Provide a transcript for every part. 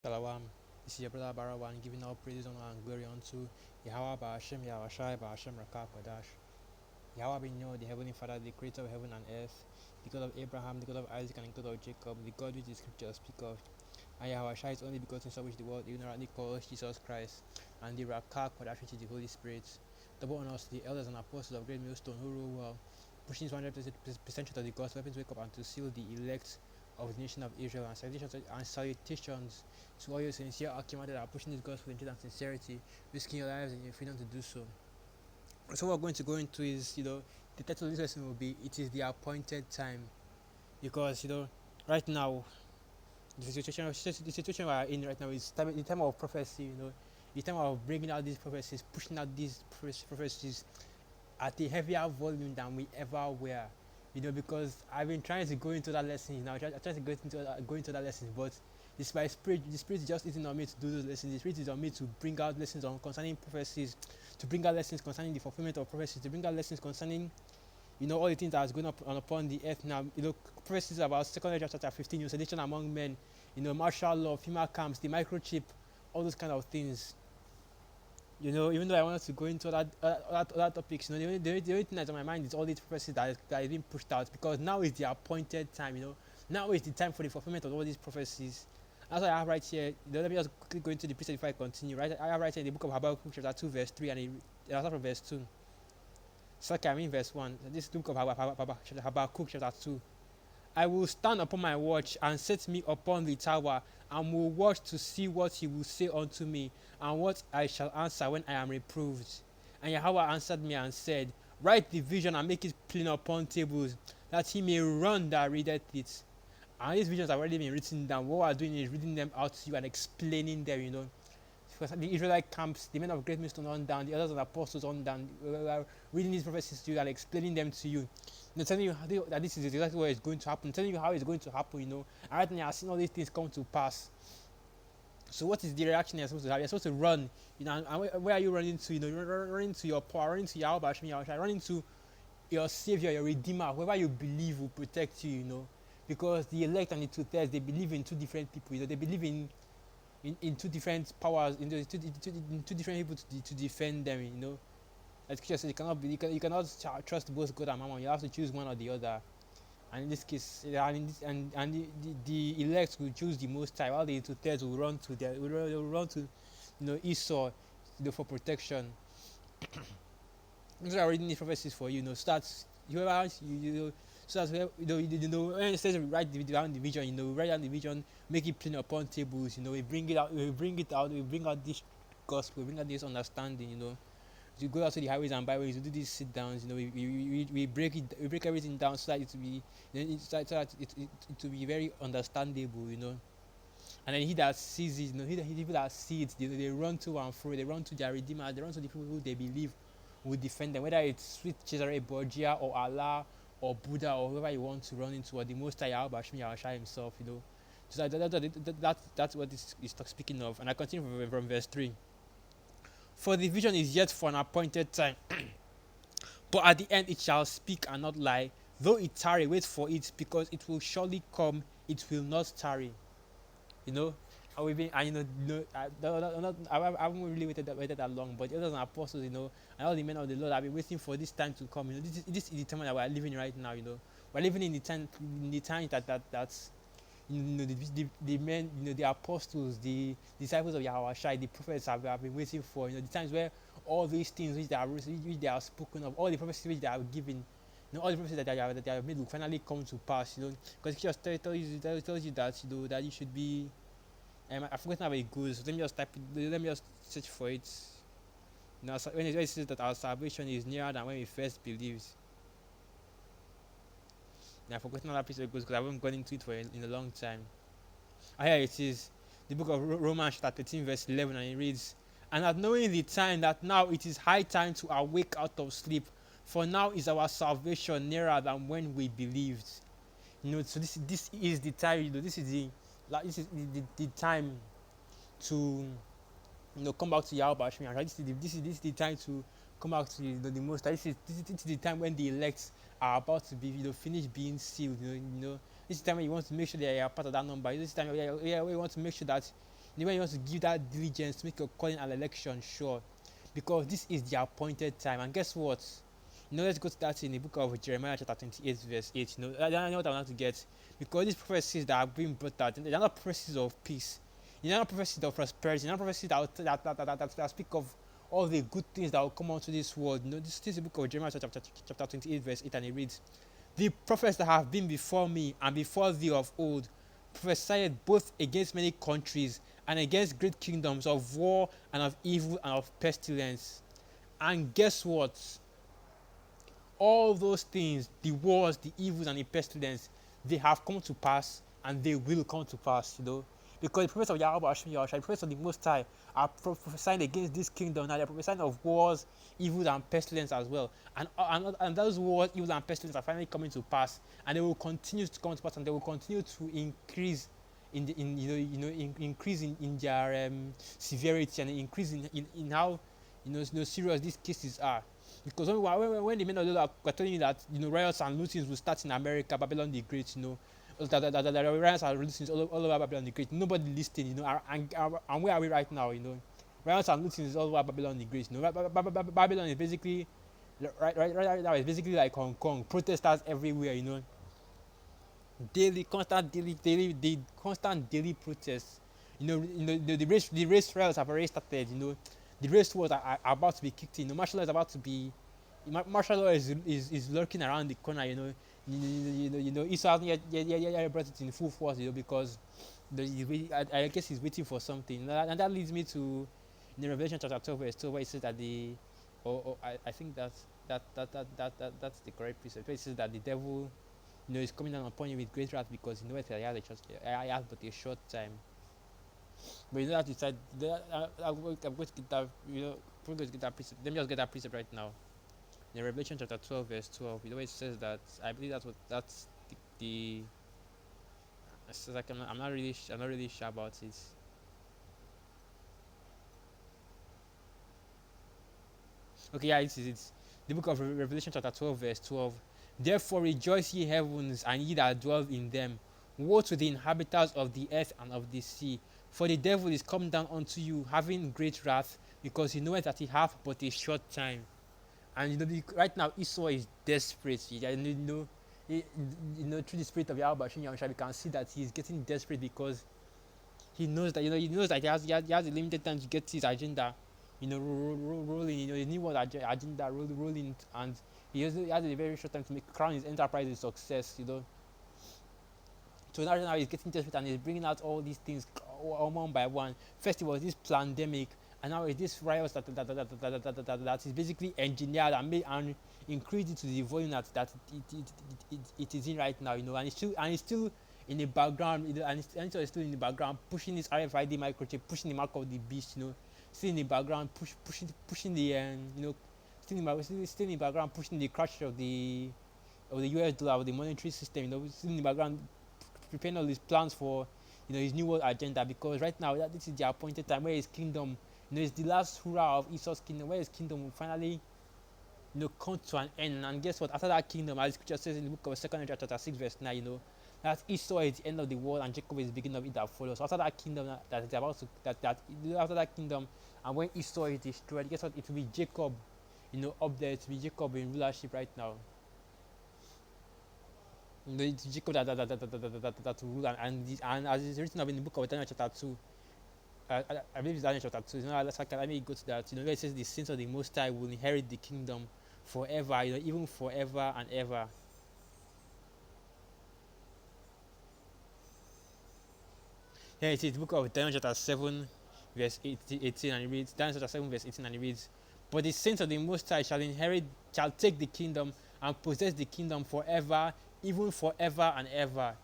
Shalom. This is your brother Barawan giving all praises, honor, and glory unto Yahweh Ba'ashem, Yahushai Ba'ashem Rakah Kodash. Yahweh being known, the Heavenly Father, the creator of heaven and earth, the God of Abraham, the God of Isaac, and the God of Jacob, the God which the scriptures speak of. And Yahushai is only begotten son which the world ignorantly calls Jesus Christ, and the Rakah Kodash which is the Holy Spirit. Double honors to the elders and apostles of Great Millstone who rule well, pushing 100% truth of the gospel, helping to wake up and to seal the elect of the nation of Israel, and salutations to all your sincere Akima that are pushing this gospel in truth and sincerity, risking your lives and your freedom to do so. So what we're going to go into is, the title of this lesson will be "It is the appointed time," because right now the situation we are in right now is the time of prophecy. The time of bringing out these prophecies, pushing out these prophecies at a heavier volume than we ever were. Because I've been trying to go into that lesson now. I try to go into that lesson, but it's my spirit. The spirit is just eating on me to do those lessons. The spirit is on me to bring out lessons on concerning prophecies, to bring out lessons concerning the fulfillment of prophecies, to bring out lessons concerning all the things that is going up on upon the earth now. Prophecies about 2 chapter 15, sedition among men, martial law, female camps, the microchip, all those kind of things. Even though I wanted to go into other topics, the only thing that's on my mind is all these prophecies that is being pushed out, because now is the appointed time. Now is the time for the fulfillment of all these prophecies. That's what I have right here. Let me just quickly go into the precept before I continue. Right, I have right here in the book of Habakkuk chapter 2 verse 3, and I'll start from verse 2. So okay, I'm in verse 1. This is the book of Habakkuk chapter 2. I will stand upon my watch and set me upon the tower, and will watch to see what he will say unto me, and what I shall answer when I am reproved. And Yahweh answered me and said, Write the vision and make it plain upon tables, that he may run that readeth it. And these visions have already been written down. What we're doing is reading them out to you and explaining them. Because the Israelite camps, the men of Great Millstone on down, the others of the apostles on down, we are reading these prophecies to you and explaining them to you. Telling you that this is exactly what is going to happen, telling you how it's going to happen, And right now, I've seen all these things come to pass. So what is the reaction you're supposed to have? You're supposed to run, and where are you running to? Running to your power, running to Yahweh Bashmi Yahushua, running to your Savior, your Redeemer, whoever you believe will protect you, Because the elect and the two-thirds, they believe in two different people, They believe in two different powers, in two different people to defend them, As Scripture says, you cannot trust both God and Mammon. You have to choose one or the other. And in this case, the elect will choose the Most High, while the two-thirds will run to Esau, for protection. So I'm reading these prophecies for you. Starts whoever so that when it says write down the vision, write down the vision, make it plain upon tables. We bring it out, we bring out this gospel, we bring out this understanding. To go out to the highways and byways, we do these sit downs. We break everything down so that it will be, so that it will be very understandable. And then he that sees it, he the people that see it, they run to and fro, they run to their Redeemer, they run to the people who they believe will defend them, whether it's sweet Cesare Borgia or Allah or Buddha or whoever you want to run into, or the Most High Bashmi Yahshua himself. So that's what this is speaking of. And I continue from verse 3. For the vision is yet for an appointed time, but at the end it shall speak and not lie. Though it tarry, wait for it, because it will surely come, it will not tarry. I haven't really waited that long, but the others and apostles, and all the men of the Lord have been waiting for this time to come. This is the time that we are living right now. We're living in the time that's the men, the apostles, the disciples of Yahushua, the prophets have been waiting for. The times where all these things which they are spoken of, all the prophecies which they are given, all the prophecies that they have made will finally come to pass. Because it just tells you that that you should be. I've forgotten how it goes. So let me just type it. Let me just search for it. When it says that our salvation is nearer than when we first believed. I've forgotten how that piece goes because I haven't gone into it in a long time. Here it is, the book of Romans chapter 13 verse 11, and it reads, And at knowing the time that now it is high time to awake out of sleep, for now is our salvation nearer than when we believed. So this is the time. This is the time to come back to Yahweh Bashmi. This is the time to come back to the Most High. This is the time when the elect are about to be finished being sealed. This is the time when you want to make sure that you are part of that number. This is the time where you want to make sure that When you want to give that diligence to make your calling and election sure, because this is the appointed time. And guess what? Let's go to that in the book of Jeremiah chapter 28 verse 8. I know what I want to get, because these prophecies that are being brought out, they're not prophecies of peace, they're not prophecies of prosperity, they're not prophecies that speak of all the good things that will come onto this world. This is the book of Jeremiah chapter 28 verse 8, and it reads, "The prophets that have been before me and before thee of old prophesied both against many countries and against great kingdoms, of war and of evil and of pestilence." And guess what? All those things, the wars, the evils, and the pestilence, they have come to pass, and they will come to pass, because the prophets of Yahweh Hashem Yahushua, the prophets of the Most High, are prophesying against this kingdom. Now they're prophesying of wars, evils, and pestilence as well. And those wars, evils, and pestilence are finally coming to pass, and they will continue to come to pass, and they will continue to increase increase in their severity, and increase in how serious these cases are. Because when the men of the Lord were telling you that riots and lootings will start in America, Babylon the Great, that riots and lootings all over Babylon the Great, nobody listened, and where are we right now? Riots and lootings all over Babylon the Great. Babylon is basically right now, it's basically like Hong Kong. Protesters everywhere, constant daily protests. The race trials have already started. The race wars are about to be kicked in. Martial law is about to be. Martial law is lurking around the corner. Esau hasn't yet brought it in full force. Because I guess he's waiting for something. And that leads me to Revelation chapter 12 verse 2, where it says that I think that's the correct precept. Where it says that the devil is coming down upon you with great wrath, because he knows that I have but a short time. But that decide. I'm going to get that. Probably going to get that precept. Let me just get that precept right now. In Revelation chapter 12 verse 12, it says that, I believe that's the it's like I'm not really sure about it. Okay, yeah, it's the book of Revelation chapter 12 verse 12. "Therefore rejoice, ye heavens, and ye that dwell in them. Woe to the inhabitants of the earth and of the sea, for the devil is come down unto you, having great wrath, because he knoweth that he hath but a short time." And right now Esau is desperate. Through the spirit of Yahweh Hashem Yahushua, we can see that he is getting desperate, because he knows that he has a limited time to get his agenda, rolling. His new world agenda rolling, and he has a very short time to crown his enterprise a success. So now he's getting desperate, and he's bringing out all these things one by one. First it was this pandemic, and now it's this virus that is basically engineered and made and increased it to the volume that it is in right now. And it's still in the background, and it's still in the background, pushing this RFID microchip, pushing the mark of the beast, still in the background, pushing the still in the background, pushing the crash of the US dollar, of the monetary system, still in the background, preparing all these plans for his new world agenda. Because right now this is the appointed time where his kingdom, it's the last hurrah of Esau's kingdom, where his kingdom will finally come to an end. And guess what? After that kingdom, as the scripture says in the book of 2 Ezra chapter 6 verse 9, that Esau is the end of the world and Jacob is the beginning of it that follows. So after that kingdom that is about to after that kingdom, and when Esau is destroyed, guess what? It will be Jacob, up there. It will be Jacob in rulership right now. It's Jacob that will rule, and as it's written up in the book of Daniel chapter 2, I believe it's Daniel chapter 2. Let me go to that. Where it says the saints of the Most High will inherit the kingdom forever, even forever and ever. Here it is, the book of Daniel chapter 7 verse 18, and it reads, Daniel chapter 7 verse 18, and it reads, "But the saints of the Most High shall take the kingdom and possess the kingdom forever, even forever and ever."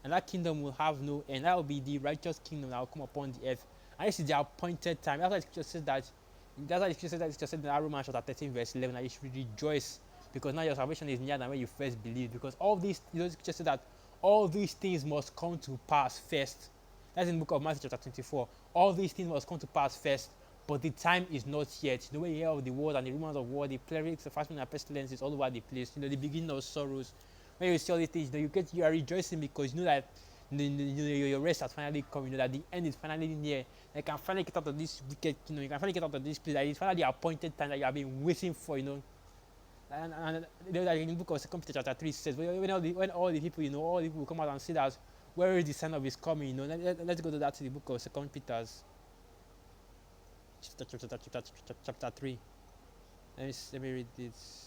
And that kingdom will have no end. That will be the righteous kingdom that will come upon the earth. And this is the appointed time. That's why the scripture says that. That's why the scripture says that in Romans chapter 13 verse 11, that you should rejoice, because now your salvation is nearer than when you first believed. Because all these, the scripture says that all these things must come to pass first. That's in the book of Matthew chapter 24. All these things must come to pass first, but the time is not yet. When you hear of the wars and the rumors of war, the plagues, the famine and pestilences all over the place, the beginning of sorrows. When you see all these things, you are rejoicing, because you know that Your rest has finally come. You know that the end is finally near. You can finally get out of this wicked kingdom. You can finally get out of this place. That is finally the appointed time that you have been waiting for. And like in the book of Second Peter chapter 3 says, when all the people, all the people come out and say that, where is the sign of his coming? Let's go to that, to the book of Second Peter's chapter 3. Let me read this.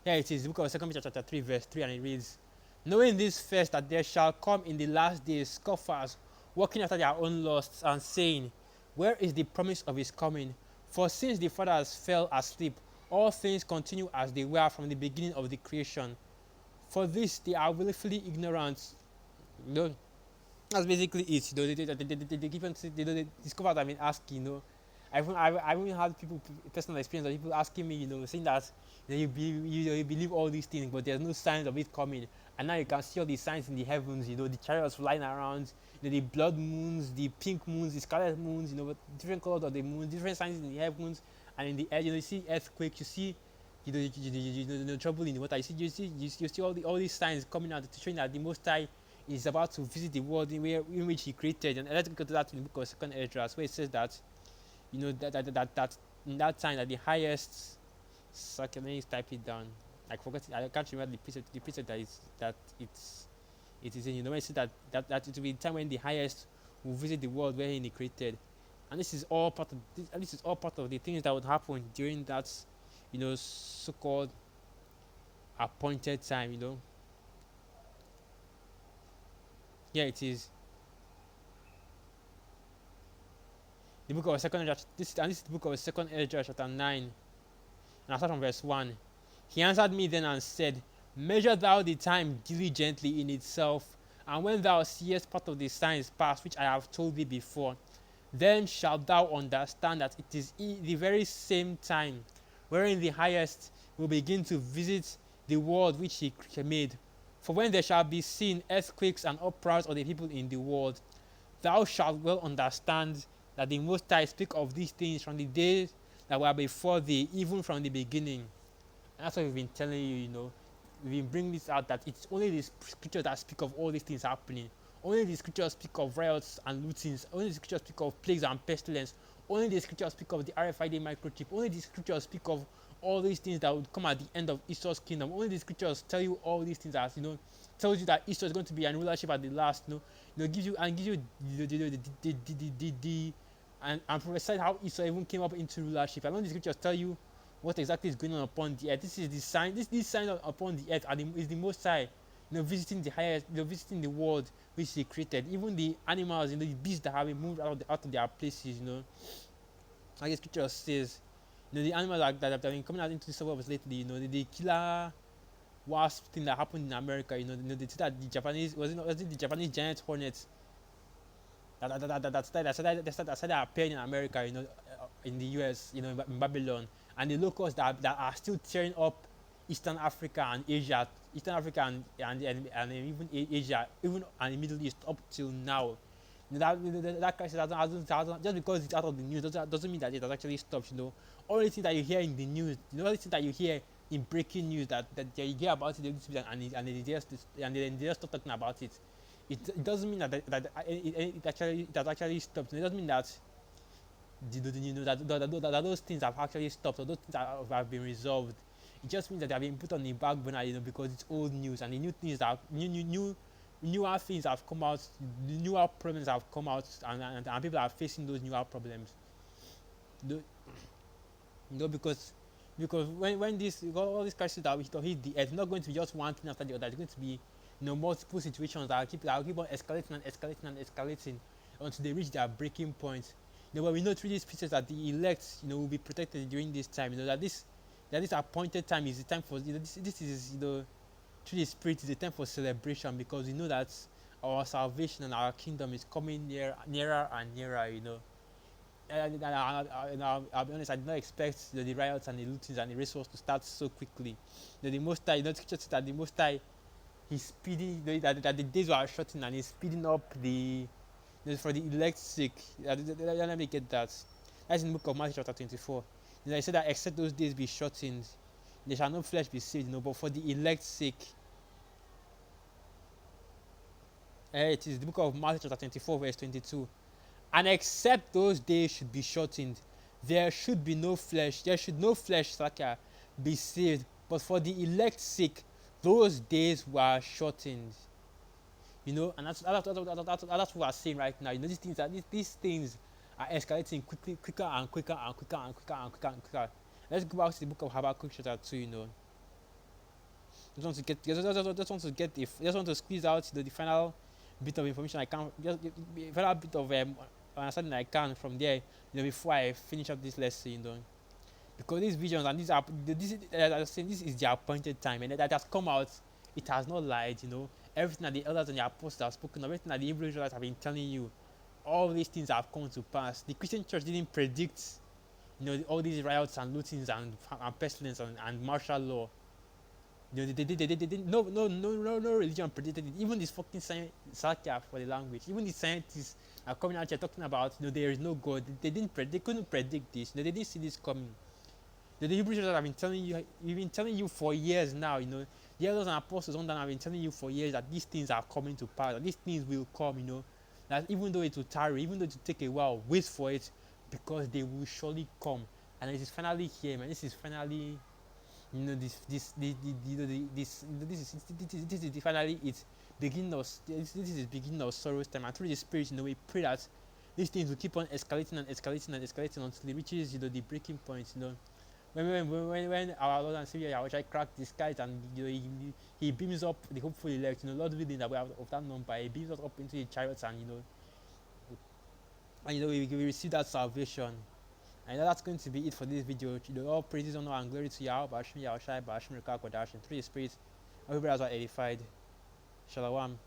Here it is, the book of Second Peter chapter 3 verse 3, and it reads, knowing this first, that there shall come in the last days scoffers, walking after their own lusts, and saying, where is the promise of his coming? For since the fathers fell asleep, all things continue as they were from the beginning of the creation. For this they are willfully ignorant. That's basically it. They discover that I've been asking. I've even had people, personal experience of people asking me, saying that you believe all these things, but there's no signs of it coming. And now you can see all the signs in the heavens, the chariots flying around, the blood moons, the pink moons, the scarlet moons, different colors of the moon, different signs in the heavens and in the air. You see earthquakes, you see trouble in the water. You see all these signs coming out to show that the Most High is about to visit the world in which He created. And let's go to that in the book of Second Esdras, where it says that that in that time that the highest. So let me type it down. I forgot it. I can't remember the precept that it is in. When it says that it will be the time when the highest will visit the world where He created. And this is all part of the things that would happen during that so-called appointed time. Yeah, it is the book of Second Ezra. This is the book of Second Ezra chapter 9, and I start from verse 1. He answered me then and said, measure thou the time diligently in itself, and when thou seest part of the signs pass which I have told thee before, then shalt thou understand that it is the very same time wherein the highest will begin to visit the world which He made. For when there shall be seen earthquakes and uproars of the people in the world, thou shalt well understand that the Most High speak of these things from the days that were before thee, even from the beginning. And that's what we've been telling you. We've been bringing this out, that it's only the scriptures that speak of all these things happening. Only the scriptures speak of riots and lootings. Only the scriptures speak of plagues and pestilence. Only the scriptures speak of the RFID microchip. Only the scriptures speak of all these things that would come at the end of Esau's kingdom. Only the scriptures tell you all these things, as tells you that Esau is going to be an rulership at the last. Gives you and prophesied how Esau even came up into rulership. And when the scriptures tell you what exactly is going on upon the earth, this is the sign. This sign upon the earth is the Most High, visiting the highest, visiting the world which He created. Even the animals, the beasts that have been moved out of their places. Like the scripture says, the animals that have been coming out into the suburbs lately. The killer wasp thing that happened in America. They said that the Japanese was it the Japanese giant hornets that started appearing in America, in the US, in Babylon, and the locusts that are still tearing up Eastern Africa and Asia, and even Asia, even and the Middle East up till now. That crisis hasn't, just because it's out of the news doesn't mean that it has actually stopped. All the things that you hear in the news, all the things that you hear in breaking news that you hear about it, and they just stop talking about it. It doesn't mean that it has actually stopped. It doesn't mean that that those things have actually stopped, or those things have been resolved. It just means that they have been put on the back burner, because it's old news, and the new things that newer things have come out, the newer problems have come out, and people are facing those newer problems. Because when all these crises that hit the earth, it's not going to be just one thing after the other. It's going to be multiple situations that will keep on escalating until they reach their breaking point. But we know through these pieces that the elect will be protected during this time. That this appointed time is the time for this is through the Spirit is a time for celebration, because we know that our salvation and our kingdom is coming nearer and nearer. I'll be honest, I did not expect the riots and the lootings and the race wars to start so quickly. The Most High, scripture says that the Most High, He's speeding, that the days were shortening, and He's speeding up for the elect's sake. Let me get that. That's in the book of Matthew chapter 24. I said that except those days be shortened, there shall no flesh be saved, but for the elect's sake. It is the book of Matthew chapter 24 verse 22. And except those days should be shortened, there should be no flesh, there should no flesh Saka, be saved. But for the elect's sake, those days were shortened. You know, and that's what we're saying right now. You know, these things are escalating quickly, quicker and quicker and quicker and quicker and quicker and quicker. Let's go back to the book of Habakkuk chapter 2, you know. Just want to squeeze out, you know, the final bit of information I can, just the final bit of understanding I can from there, you know, before I finish up this lesson, you know. Because these visions and these are this is the appointed time, and that has come out. It has not lied, you know. Everything that the elders and the apostles have spoken, everything that the Hebrew Israelites have been telling you, all these things have come to pass. The Christian church didn't predict, you know, all these riots and lootings and pestilence and martial law. You know, they didn't. No religion predicted it. Even this fucking sarcasm for the language. Even the scientists are coming out here talking about, you know, there is no God. They didn't. They couldn't predict this. You know, they didn't see this coming. The Hebrew church have been telling you, we've been telling you for years now. You know, the elders and apostles on that have been telling you for years that these things are coming to pass. That these things will come. You know, that even though it will tarry, even though it will take a while, wait for it, because they will surely come. And it is finally here, man. This is finally, you know, this is finally it's beginning of this is beginning of sorrow's time. And through the Spirit, you know, we pray that these things will keep on escalating and escalating and escalating until it reaches, you know, the breaking point. You know, when our Lord and Savior Yahushua cracked the skies, and you know, he beams up the hopeful elect, you know, Lord willing that we have of that number, he beams us up into the chariots, and you know, we receive that salvation. And that's going to be it for this video. You know, all praises, honor, and glory to Yahweh, Bashim Yahushua, Bashim Rekah Kodashim. Through the Spirit, everybody has edified. Shalom.